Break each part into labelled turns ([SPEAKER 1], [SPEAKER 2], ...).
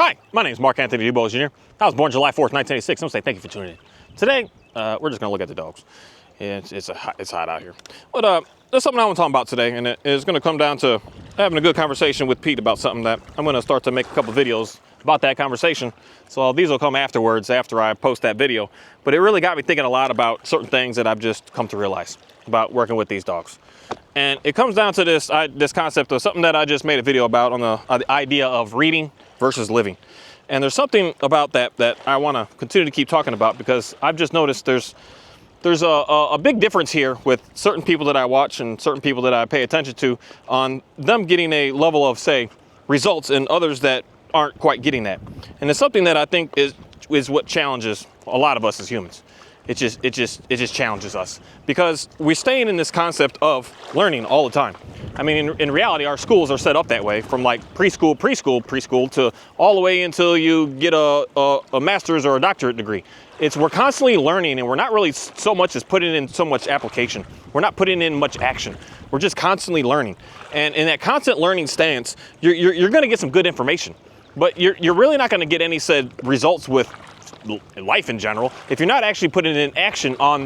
[SPEAKER 1] Hi, my name is Mark Anthony DuBose Jr. I was born July 4th, 1986. I'm going to say thank you for tuning in. Today, we're just going to look at the dogs. It's hot out here. But there's something I want to talk about today, and it's going to come down to having a good conversation with Pete about something that I'm going to start to make a couple videos about that conversation. So these will come afterwards, after I post that video. But it really got me thinking a lot about certain things that I've just come to realize about working with these dogs. And it comes down to this concept of something that I just made a video about on the idea of reading versus living. And there's something about that I want to continue to keep talking about, because I've just noticed there's a big difference here with certain people that I watch and certain people that I pay attention to on them getting a level of, say, results, and others that aren't quite getting that. And it's something that I think is what challenges a lot of us as humans. It just challenges us, because we're staying in this concept of learning all the time. I mean, in reality, our schools are set up that way, from like preschool to all the way until you get a master's or a doctorate degree. We're constantly learning, and we're not really so much as putting in so much application. We're not putting in much action. We're just constantly learning. And in that constant learning stance, you're going to get some good information, but you're really not going to get any said results with life in general if you're not actually putting in action on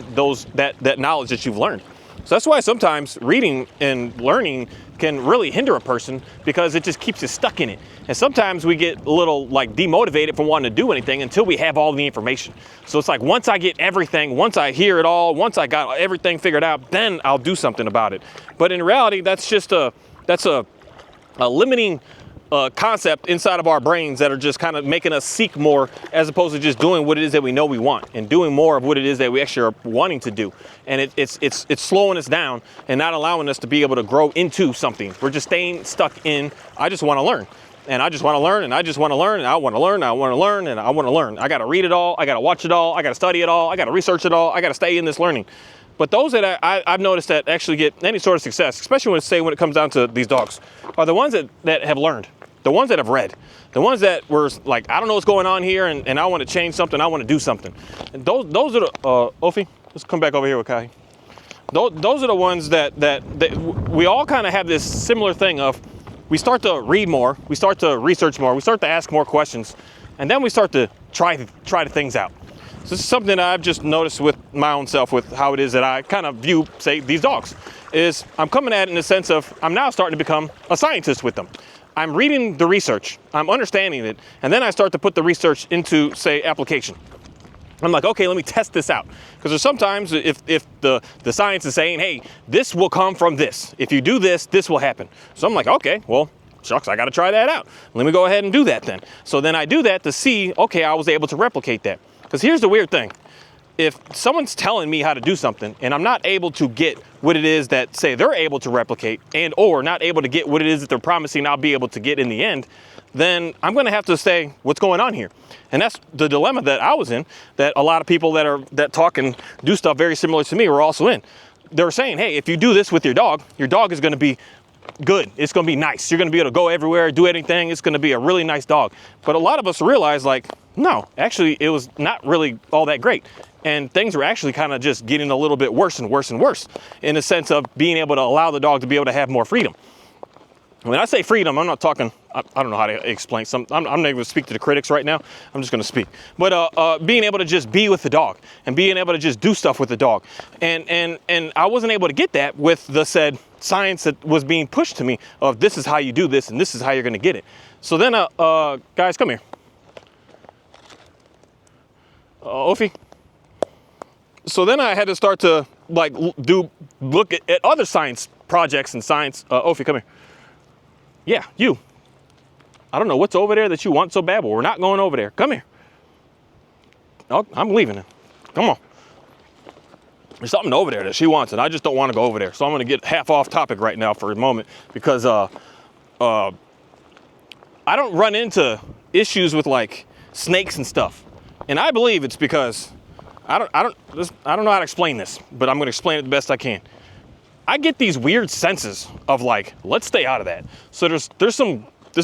[SPEAKER 1] that knowledge that you've learned. So that's why sometimes reading and learning can really hinder a person, because it just keeps you stuck in it. And sometimes we get a little like demotivated from wanting to do anything until we have all the information. So it's like, once I get everything, once I hear it all, once I got everything figured out, then I'll do something about it. But in reality, that's a limiting concept inside of our brains that are just kind of making us seek more, as opposed to just doing what it is that we know we want and doing more of what it is that we actually are wanting to do. And it's slowing us down and not allowing us to be able to grow into something. We're just staying stuck in, I just want to learn. And I just want to learn, and I just want to learn, and I want to learn, and I want to learn, and I want to learn. I got to read it all, I got to watch it all, I got to study it all, I got to research it all, I got to stay in this learning. But those that I've noticed that actually get any sort of success, especially when it comes down to these dogs, are the ones that have learned. The ones that have read, the ones that were like, I don't know what's going on here, and I want to change something, I want to do something. And those are the, Ophi, let's come back over here with Kai. Those are the ones that we all kind of have this similar thing of, we start to read more, we start to research more, we start to ask more questions, and then we start to try the things out. So this is something that I've just noticed with my own self, with how it is that I kind of view, say, these dogs, is I'm coming at it in the sense of, I'm now starting to become a scientist with them. I'm reading the research, I'm understanding it, and then I start to put the research into, say, application. I'm like, okay, let me test this out. Because there's sometimes if the science is saying, hey, this will come from this. If you do this, this will happen. So I'm like, okay, well, shucks, I got to try that out. Let me go ahead and do that then. So then I do that to see, okay, I was able to replicate that. Because here's the weird thing. If someone's telling me how to do something and I'm not able to get what it is that, say, they're able to replicate, and or not able to get what it is that they're promising I'll be able to get in the end, then I'm going to have to say, what's going on here? And that's the dilemma that I was in, that a lot of people that talk and do stuff very similar to me were also in. They're saying, hey, if you do this with your dog is going to be good. It's going to be nice. You're going to be able to go everywhere, do anything. It's going to be a really nice dog. But a lot of us realize, like, no, actually, it was not really all that great. And things were actually kind of just getting a little bit worse and worse and worse, in the sense of being able to allow the dog to be able to have more freedom. When I say freedom, I'm not talking, I don't know how to explain I'm not even going to speak to the critics right now. I'm just going to speak. But being able to just be with the dog and being able to just do stuff with the dog. And I wasn't able to get that with the said science that was being pushed to me of, this is how you do this and this is how you're going to get it. So then, guys, come here. Ophi. So then I had to start to look at other science projects and science. Ophi, come here. Yeah, you. I don't know what's over there that you want so bad, but we're not going over there. Come here. Oh, I'm leaving now. Come on. There's something over there that she wants, and I just don't want to go over there. So I'm going to get half off topic right now for a moment, because I don't run into issues with like snakes and stuff. And I believe it's because I don't know how to explain this, but I'm going to explain it the best I can. I get these weird senses of like, let's stay out of that. So this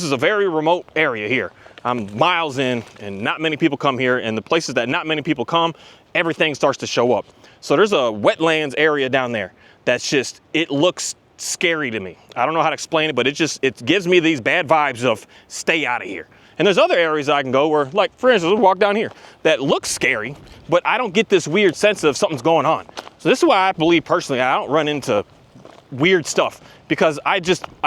[SPEAKER 1] is a very remote area here. I'm miles in, and not many people come here, and the places that not many people come, everything starts to show up. So there's a wetlands area down there that's just, it looks scary to me. I don't know how to explain it, but it gives me these bad vibes of stay out of here. And there's other areas I can go where, like, for instance, we'll walk down here that looks scary, but I don't get this weird sense of something's going on. So this is why I believe personally I don't run into weird stuff, because I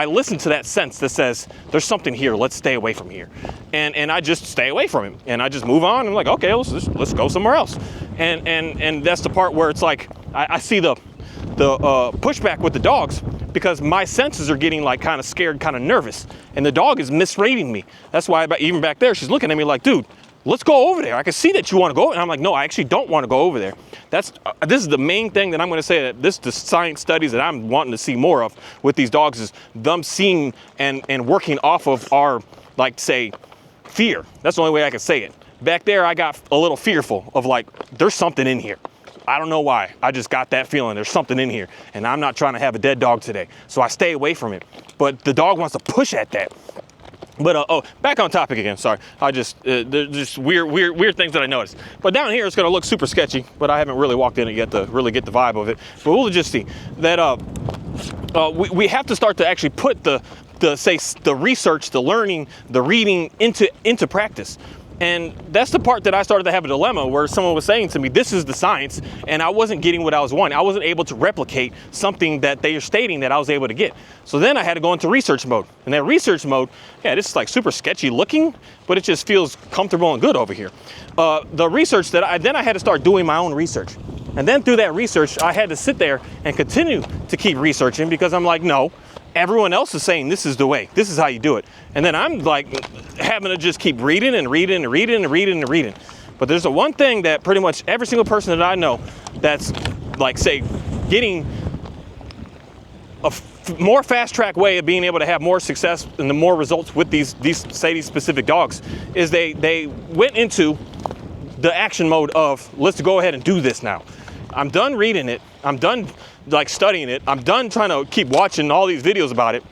[SPEAKER 1] listen to that sense that says there's something here, let's stay away from here, and I just stay away from it, and I just move on. I'm like, okay, let's go somewhere else, and that's the part where it's like I see the pushback with the dogs, because my senses are getting like kind of scared, kind of nervous, and the dog is misreading me. That's why even back there, she's looking at me like, dude, let's go over there. I can see that you want to go. And I'm like, no, I actually don't want to go over there. This is the main thing that I'm going to say, that the science studies that I'm wanting to see more of with these dogs is them seeing and working off of our, like, say, fear. That's the only way I can say it. Back there, I got a little fearful of, like, there's something in here. I don't know why. I just got that feeling there's something in here, and I'm not trying to have a dead dog today. So I stay away from it. But the dog wants to push at that. But back on topic again. Sorry, I just there's just weird things that I noticed. But down here it's going to look super sketchy. But I haven't really walked in it yet to really get the vibe of it. But we'll just see that we have to start to actually put the research, the learning, the reading into practice. And that's the part that I started to have a dilemma, where someone was saying to me, this is the science, and I wasn't getting what I was wanting. I wasn't able to replicate something that they are stating that I was able to get. So then I had to go into research mode. And that research mode, yeah, this is like super sketchy looking, but it just feels comfortable and good over here. The research that I had to start doing my own research. And then through that research, I had to sit there and continue to keep researching, because I'm like, no, everyone else is saying this is the way, this is how you do it. And then I'm like having to just keep reading and reading and reading and reading and reading. But there's the one thing that pretty much every single person that I know that's, like, say, getting a more fast track way of being able to have more success and the more results with these specific dogs is they went into the action mode of, let's go ahead and do this now. I'm done reading it. I'm done, like, studying it. I'm done trying to keep watching all these videos about it.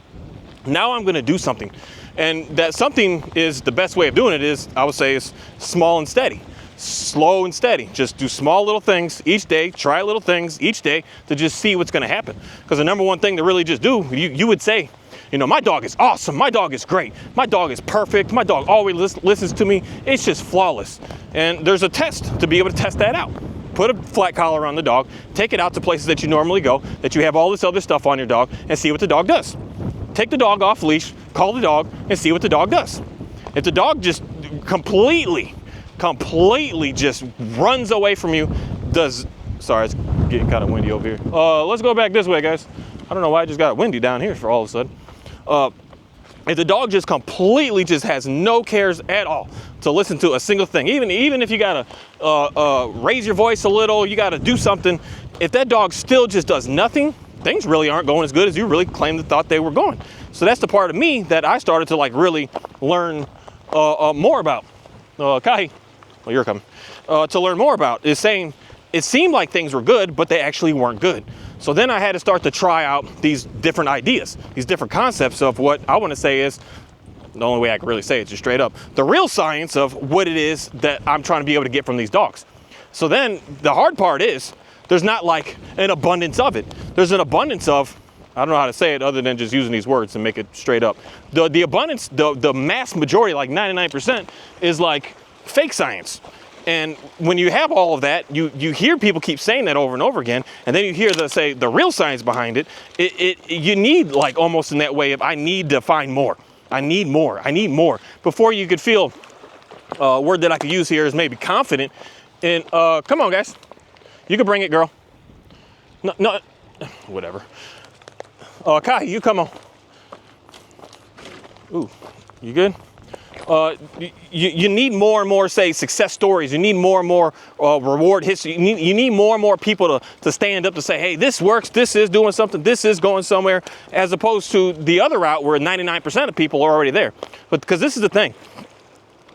[SPEAKER 1] Now I'm going to do something. And that something is, the best way of doing it is, I would say, is small and steady. Slow and steady. Just do small little things each day. Try little things each day to just see what's going to happen. Because the number one thing to really just do, you would say, you know, my dog is awesome. My dog is great. My dog is perfect. My dog always listens to me. It's just flawless. And there's a test to be able to test that out. Put a flat collar on the dog, take it out to places that you normally go, that you have all this other stuff on your dog, and see what the dog does. Take the dog off leash, call the dog, and see what the dog does. If the dog just completely just runs away from you, sorry, it's getting kind of windy over here. Let's go back this way, guys. I don't know why I just got windy down here for all of a sudden. If the dog just completely just has no cares at all to listen to a single thing, even if you gotta raise your voice a little, you gotta do something, if that dog still just does nothing, things really aren't going as good as you really claimed and thought they were going. So that's the part of me that I started to, like, really learn more about. Kahi, well, you're coming. To learn more about is saying it seemed like things were good, but they actually weren't good. So then I had to start to try out these different ideas, these different concepts of what I want to say is, the only way I can really say it, just straight up, the real science of what it is that I'm trying to be able to get from these dogs. So then the hard part is, there's not like an abundance of it. There's an abundance of, I don't know how to say it other than just using these words and make it straight up. The abundance, the mass majority, like 99%, is like fake science. And when you have all of that, you hear people keep saying that over and over again, and then you hear the real science behind it. You need, like, almost in that way of, I need to find more. I need more. I need more. Before you could feel, a word that I could use here is maybe confident. And come on, guys, you can bring it, girl. No, whatever. Kai, you come on. Ooh, you good? You need more and more, say, success stories. You need more and more reward history. You need more and more people to stand up to say, hey, this works, this is doing something, this is going somewhere, as opposed to the other route where 99% of people are already there. But because this is the thing.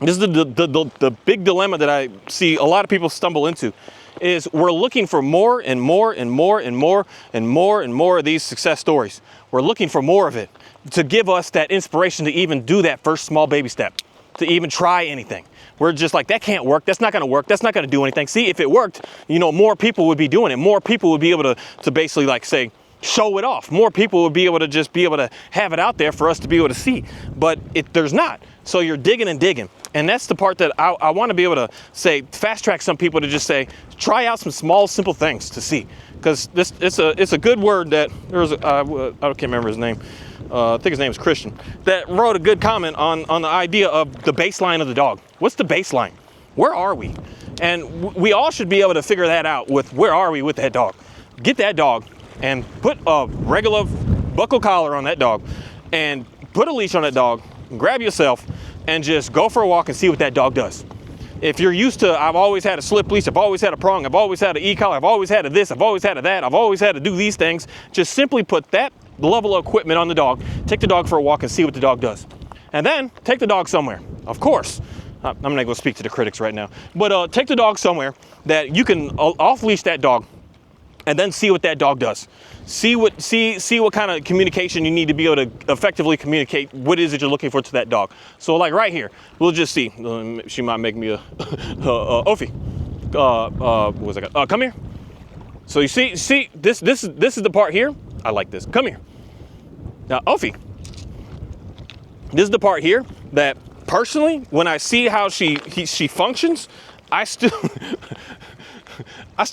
[SPEAKER 1] This is the big dilemma that I see a lot of people stumble into, is we're looking for more and more and more and more and more and more of these success stories. We're looking for more of it to give us that inspiration to even do that first small baby step, to even try anything. We're just like, that can't work. That's not going to work. That's not going to do anything. See, if it worked, you know, more people would be doing it. More people would be able to basically, like, say, show it off. More people would be able to just be able to have it out there for us to be able to see. But there's not. So you're digging and digging. And that's the part that I want to be able to say, fast track some people to just say, try out some small, simple things to see. Because it's a good word that there was, I can't remember his name. I think his name is Christian, that wrote a good comment on the idea of the baseline of the dog. What's the baseline? Where are we? And we all should be able to figure that out with where are we with that dog. Get that dog and put a regular buckle collar on that dog and put a leash on that dog, grab yourself and just go for a walk and see what that dog does. If you're used to, I've always had a slip leash, I've always had a prong, I've always had an e-collar, I've always had a this, I've always had a that, I've always had to do these things, just simply put that level of equipment on the dog, take the dog for a walk and see what the dog does. And then take the dog somewhere. Of course, I'm gonna go speak to the critics right now, but take the dog somewhere that you can off leash that dog and then see what that dog does. See what kind of communication you need to be able to effectively communicate what is it you're looking for to that dog. So like right here, we'll just see. She might make me a Ophi. What was I? Come here. So you see this is the part here. I like this. Come here. Now Ophi. This is the part here that personally, when I see how she functions, I still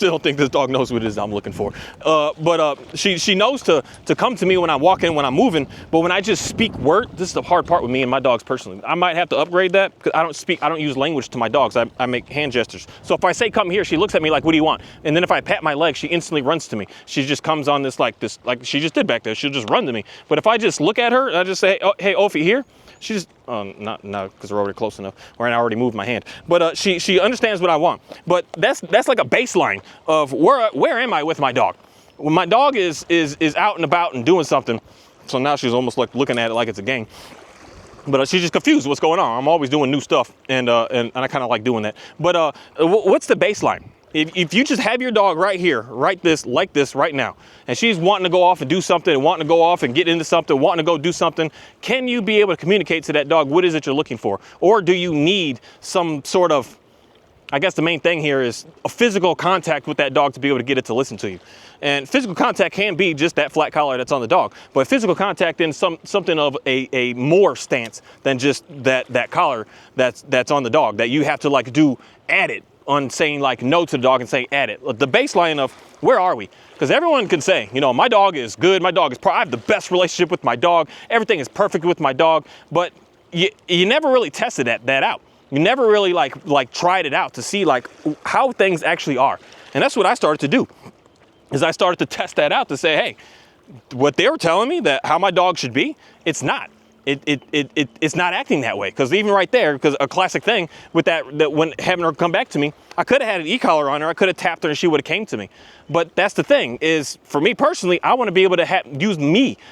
[SPEAKER 1] don't think this dog knows what it is I'm looking for. But she knows to come to me when I'm walking, when I'm moving. But when I just speak word, this is the hard part with me and my dogs personally. I might have to upgrade that because I don't use language to my dogs. I make hand gestures. So if I say come here, she looks at me like, what do you want? And then if I pat my leg, she instantly runs to me. She just comes on this like she just did back there. She'll just run to me. But if I just look at her, I just say, oh, hey, Ophi, here. She just, not because we're already close enough, or I already moved my hand. But she understands what I want. But that's like a baseline of where am I with my dog? When my dog is out and about and doing something, so now she's almost like looking at it like it's a game. But she's just confused what's going on. I'm always doing new stuff, and I kind of like doing that. But what's the baseline? If you just have your dog right here, like this right now, and she's wanting to go off and do something, and wanting to go off and get into something, wanting to go do something, can you be able to communicate to that dog what is it you're looking for? Or do you need some sort of, I guess the main thing here is a physical contact with that dog to be able to get it to listen to you. And physical contact can be just that flat collar that's on the dog, but physical contact in something of a more stance than just that collar that's on the dog that you have to like do at it. On saying like no to the dog and saying add it. The baseline of where are we? Because everyone can say, you know, my dog is good, my dog is I have the best relationship with my dog, everything is perfect with my dog, but you never really tested that out. You never really like tried it out to see like how things actually are. And that's what I started to do, is I started to test that out to say, hey, what they were telling me that how my dog should be, it's not. It's not acting that way, because even right there, because a classic thing with that when having her come back to me, I could have had an e-collar on her, I could have tapped her and she would have came to me. But that's the thing is, for me personally, I want to be able to use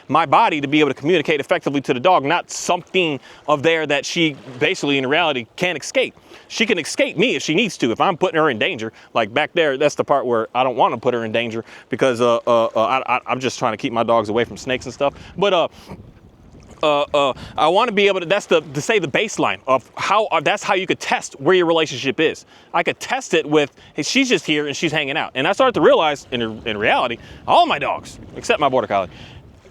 [SPEAKER 1] my body to be able to communicate effectively to the dog, not something of there that she basically in reality can't escape. She can escape me if she needs to, if I'm putting her in danger. Like back there, that's the part where I don't want to put her in danger, because I'm just trying to keep my dogs away from snakes and stuff. But I want to be able to, to say the baseline of how, that's how you could test where your relationship is. I could test it with, hey, she's just here and she's hanging out. And I started to realize in reality, all my dogs, except my Border Collie,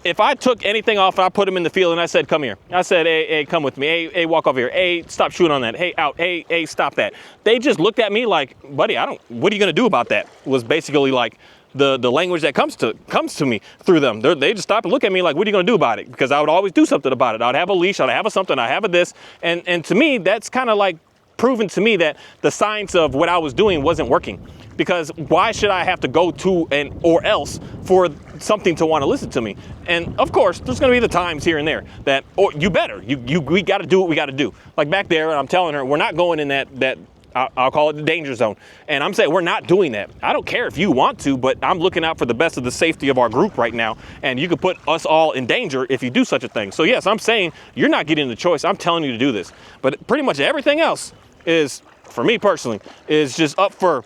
[SPEAKER 1] if I took anything off and I put him in the field and I said, come here. I said, hey, come with me. Hey, walk over here. Hey, stop shooting on that. Hey, out. Hey, stop that. They just looked at me like, buddy, what are you going to do about that? Was basically like, the language that comes to me through them. They just stop and look at me like, what are you going to do about it? Because I would always do something about it. I'd have a leash, I'd have something, I'd have a this. And to me, that's kind of like proven to me that the science of what I was doing wasn't working. Because why should I have to go to or else for something to want to listen to me? And of course, there's going to be the times here and there that, or we got to do what we got to do. Like back there, and I'm telling her, we're not going in that I'll call it the danger zone. And I'm saying we're not doing that. I don't care if you want to, but I'm looking out for the best of the safety of our group right now. And you could put us all in danger if you do such a thing. So yes, I'm saying you're not getting the choice. I'm telling you to do this. But pretty much everything else is, for me personally, is just up for,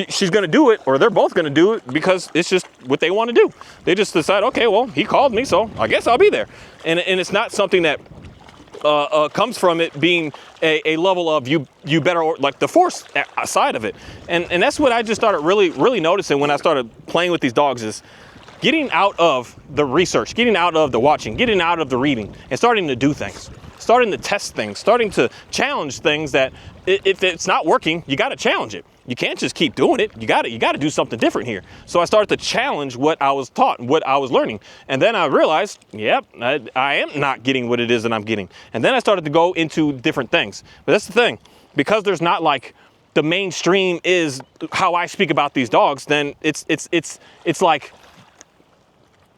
[SPEAKER 1] she's going to do it, or they're both going to do it, because it's just what they want to do. They just decide, okay, well, he called me, so I guess I'll be there. And it's not something that comes from it being a level of you better, like the force side of it. And that's what I just started really noticing when I started playing with these dogs, is getting out of the research, getting out of the watching, getting out of the reading, and starting to do things. starting to test things, starting to challenge things that if it's not working, you got to challenge it. You can't just keep doing it. You got to do something different here. So I started to challenge what I was taught and what I was learning. And then I realized, yep, I am not getting what it is that I'm getting. And then I started to go into different things. But that's the thing, because there's not like the mainstream is how I speak about these dogs, then it's like,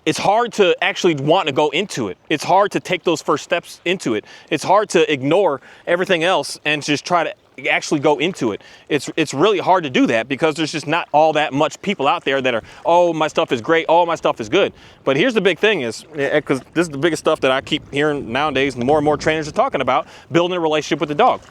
[SPEAKER 1] it's hard to actually want to go into it. It's hard to take those first steps into it. It's hard to ignore everything else and just try to actually go into it. It's really hard to do that because there's just not all that much people out there that are, oh, my stuff is great, oh, my stuff is good. But here's the big thing is, because this is the biggest stuff that I keep hearing nowadays, and more trainers are talking about, building a relationship with the dog.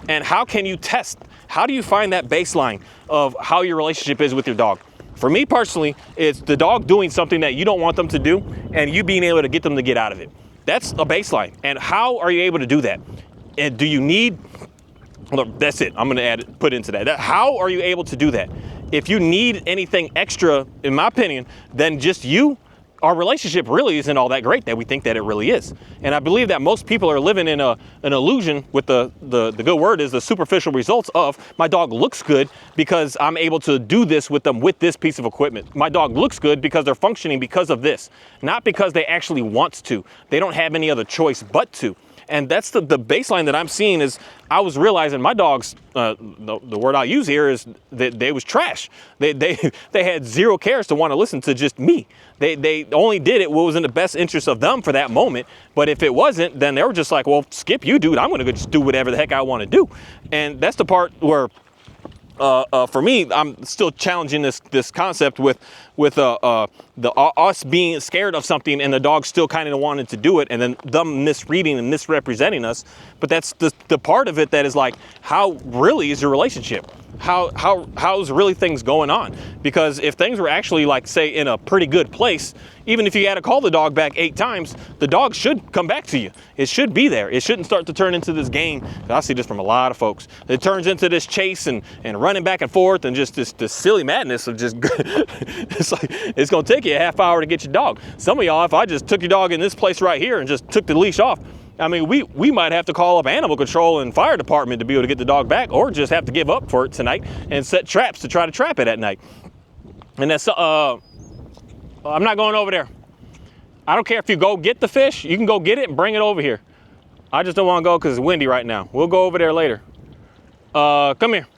[SPEAKER 1] And how can you test? How do you find that baseline of how your relationship is with your dog? For me personally, it's the dog doing something that you don't want them to do and you being able to get them to get out of it. That's a baseline. And how are you able to do that? And do you need, well, that's it. I'm going to put into that. How are you able to do that? If you need anything extra, in my opinion, than just you, our relationship really isn't all that great that we think that it really is. And I believe that most people are living in an illusion with the good word is the superficial results of my dog looks good because I'm able to do this with them with this piece of equipment. My dog looks good because they're functioning because of this, not because they actually want to. They don't have any other choice but to. And that's the baseline that I'm seeing is I was realizing my dogs, the word I use here is that they was trash. They had zero cares to want to listen to just me. They only did it what was in the best interest of them for that moment. But if it wasn't, then they were just like, well, skip you, dude. I'm going to go just do whatever the heck I want to do. And that's the part where for me, I'm still challenging this concept with us being scared of something and the dog still kind of wanting to do it and then them misreading and misrepresenting us. But that's the part of it that is like, how really is your relationship? How's really things going on? Because if things were actually like, say, in a pretty good place, even if you had to call the dog back 8 times, the dog should come back to you. It should be there. It shouldn't start to turn into this game. I see this from a lot of folks. It turns into this chase and running back and forth and just this silly madness of just, it's like, it's going to take you a half hour to get your dog. Some of y'all, if I just took your dog in this place right here and just took the leash off, I mean, we might have to call up animal control and fire department to be able to get the dog back, or just have to give up for it tonight and set traps to try to trap it at night. And that's, I'm not going over there. I don't care if you go get the fish, you can go get it and bring it over here. I just don't want to go because it's windy right now. We'll go over there later. Come here.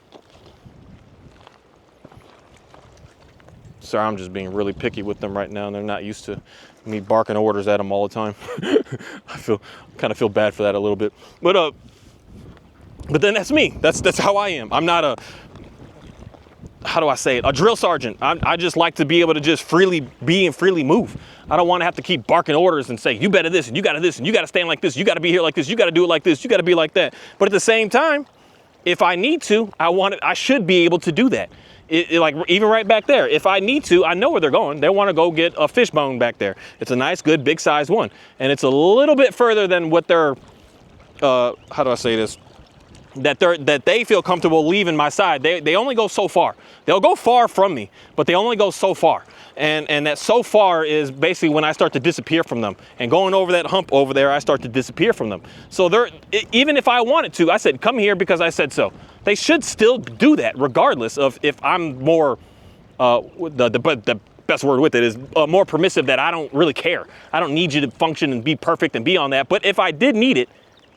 [SPEAKER 1] Sorry, I'm just being really picky with them right now, and they're not used to me barking orders at them all the time. I kind of feel bad for that a little bit. But then that's me. That's how I am. I'm not a, how do I say it? A drill sergeant. I just like to be able to just freely be and freely move. I don't want to have to keep barking orders and say, you better this, and you got to this, and you got to stand like this, you got to be here like this, you got to do it like this, you got to be like that. But at the same time, if I need to, I should be able to do that. Like even right back there, if I need to, I know where they're going. They want to go get a fish bone back there. It's a nice, good, big size one. And it's a little bit further than what they're, how do I say this? That they feel comfortable leaving my side. They only go so far. They'll go far from me, but they only go so far. And that so far is basically when I start to disappear from them. And going over that hump over there, I start to disappear from them. So even if I wanted to, I said, come here because I said so. They should still do that regardless of if I'm more, the best word with it is more permissive, that I don't really care. I don't need you to function and be perfect and be on that. But if I did need it,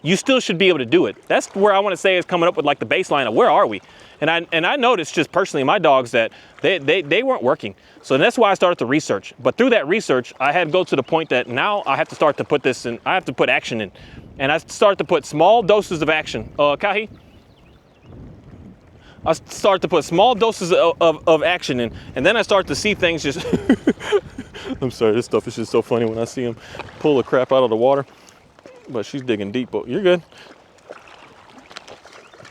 [SPEAKER 1] you still should be able to do it. That's where I want to say is coming up with like the baseline of where are we? And I noticed just personally my dogs that they weren't working. So that's why I started to research. But through that research, I had to go to the point that now I have to start to put this in, I have to put action in. And I start to put small doses of action. Kahi? I start to put small doses of action in, and then I start to see things just, I'm sorry, this stuff is just so funny when I see them pull the crap out of the water. But she's digging deep, but you're good.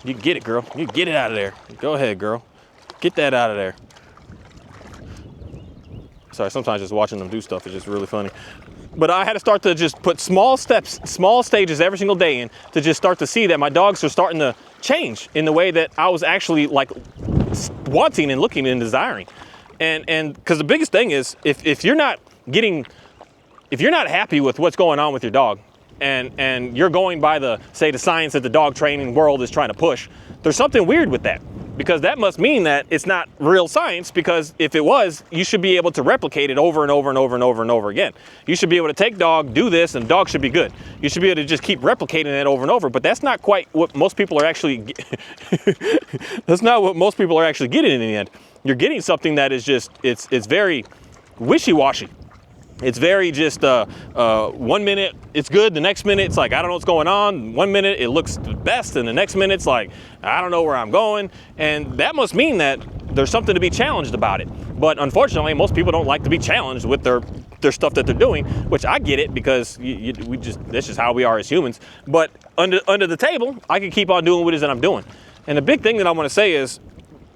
[SPEAKER 1] You get it, girl. You get it out of there. Go ahead, girl. Get that out of there. Sorry, sometimes just watching them do stuff is just really funny. But I had to start to just put small steps, small stages every single day in to just start to see that my dogs are starting to change in the way that I was actually like wanting and looking and desiring. And because the biggest thing is if you're not happy with what's going on with your dog, and you're going by the science that the dog training world is trying to push, there's something weird with that. Because that must mean that it's not real science, because if it was, you should be able to replicate it over and over and over and over and over again. You should be able to take dog, do this, and dog should be good. You should be able to just keep replicating it over and over, but that's not quite what most people are actually, that's not what most people are actually getting in the end. You're getting something that is just, it's very wishy-washy. It's very just 1 minute it's good, the next minute it's like, I don't know what's going on. 1 minute it looks the best, and the next minute it's like, I don't know where I'm going. And that must mean that there's something to be challenged about it. But unfortunately, most people don't like to be challenged with their stuff that they're doing, which I get it, because that's just how we are as humans. But under the table, I can keep on doing what it is that I'm doing. And the big thing that I want to say is,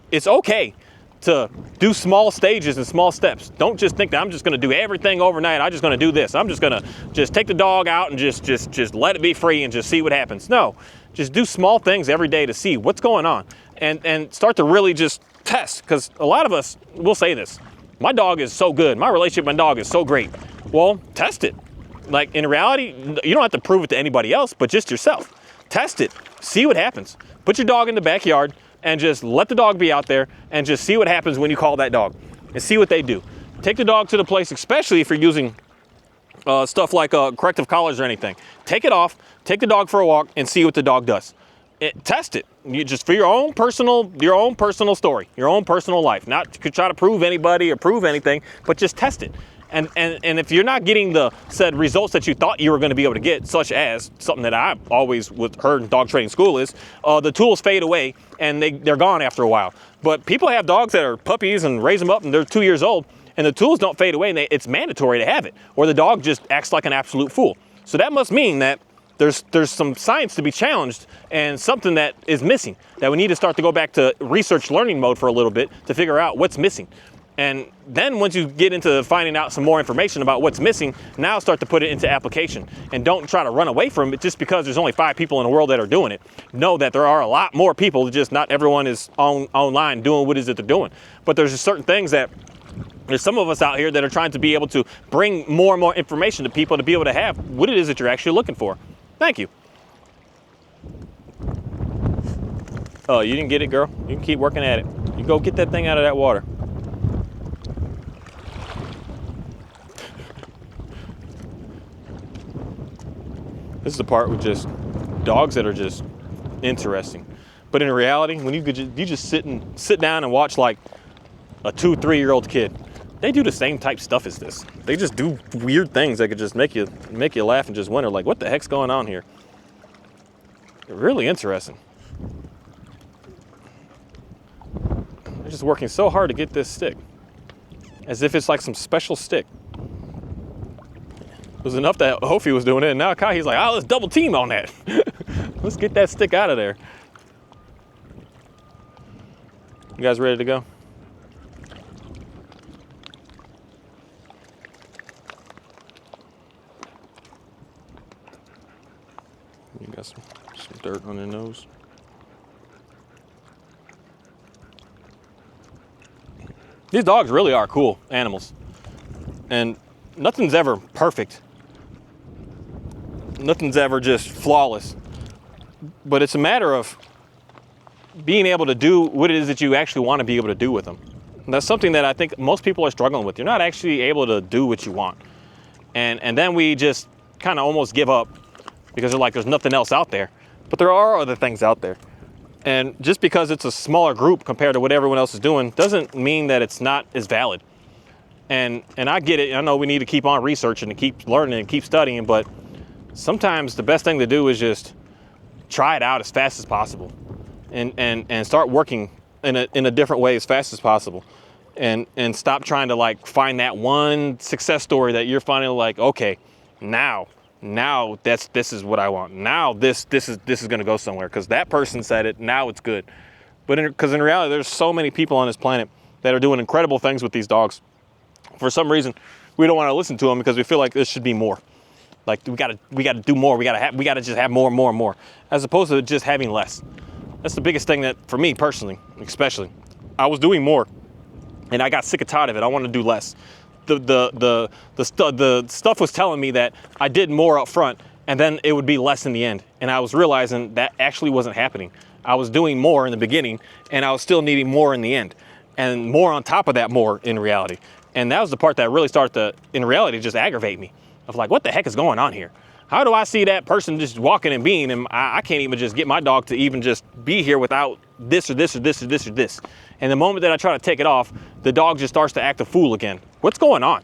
[SPEAKER 1] it's okay to do small stages and small steps. Don't just think that I'm just going to do everything overnight. I'm just going to do this. I'm just going to just take the dog out and just let it be free and just see what happens. No, just do small things every day to see what's going on, and start to really just test. Because a lot of us will say this: my dog is so good. My relationship with my dog is so great. Well, test it. Like, in reality, you don't have to prove it to anybody else, but just yourself. Test it. See what happens. Put your dog in the backyard and just let the dog be out there and just see what happens when you call that dog, and see what they do. Take the dog to the place, especially if you're using stuff like corrective collars or anything. Take it off, take the dog for a walk, and see what the dog does. Test it. You just for your own personal story, your own personal life. Not to try to prove anybody or prove anything, but just test it. And if you're not getting the said results that you thought you were going to be able to get, such as something that I always heard in dog training school is, the tools fade away and they're gone after a while. But people have dogs that are puppies and raise them up and they're 2 years old, and the tools don't fade away, and it's mandatory to have it, or the dog just acts like an absolute fool. So that must mean that there's some science to be challenged, and something that is missing, that we need to start to go back to research learning mode for a little bit to figure out what's missing. And then once you get into finding out some more information about what's missing, now start to put it into application. And don't try to run away from it just because there's only 5 people in the world that are doing it. Know that there are a lot more people, just not everyone is online doing what it is that they're doing. But there's just certain things that there's some of us out here that are trying to be able to bring more and more information to people to be able to have what it is that you're actually looking for. Thank you. Oh, you didn't get it, girl? You can keep working at it. You go get that thing out of that water. This is the part with just dogs that are just interesting. But in reality, when you just sit down and watch like a 2-3-year-old kid, they do the same type stuff as this. They just do weird things that could just make you laugh and just wonder, like, what the heck's going on here? Really interesting. They're just working so hard to get this stick, as if it's like some special stick. It was enough that Hofi was doing it, and now Kai, he's like, oh, let's double team on that. Let's get that stick out of there. You guys ready to go? You got some dirt on your nose. These dogs really are cool animals, and nothing's ever perfect. Nothing's ever just flawless, but it's a matter of being able to do what it is that you actually want to be able to do with them. And that's something that I think most people are struggling with. You're not actually able to do what you want. And then we just kind of almost give up because they're like, there's nothing else out there. But there are other things out there. And just because it's a smaller group compared to what everyone else is doing doesn't mean that it's not as valid. And I get it. I know we need to keep on researching and keep learning and keep studying, but sometimes the best thing to do is just try it out as fast as possible, and start working in a different way as fast as possible, and stop trying to like find that one success story that you're finally like, okay, now this is what I want. Now this is going to go somewhere because that person said it. Now it's good. But because in reality, there's so many people on this planet that are doing incredible things with these dogs. For some reason, we don't want to listen to them because we feel like there should be more. Like we got to do more. We got to just have more and more and more, as opposed to just having less. That's the biggest thing that, for me personally, especially, I was doing more, and I got sick and tired of it. I wanted to do less. The stuff was telling me that I did more up front, and then it would be less in the end. And I was realizing that actually wasn't happening. I was doing more in the beginning, and I was still needing more in the end, and more on top of that more in reality. And that was the part that really started to, in reality, just aggravate me. Of like, what the heck is going on here? How do I see that person just walking and being, and I can't even just get my dog to even just be here without this or this or this or this or this. And the moment that I try to take it off, the dog just starts to act a fool again. What's going on?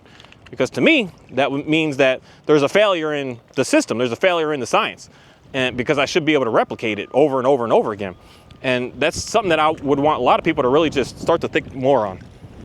[SPEAKER 1] Because to me, that means that there's a failure in the system. There's a failure in the science. And because I should be able to replicate it over and over and over again. And that's something that I would want a lot of people to really just start to think more on.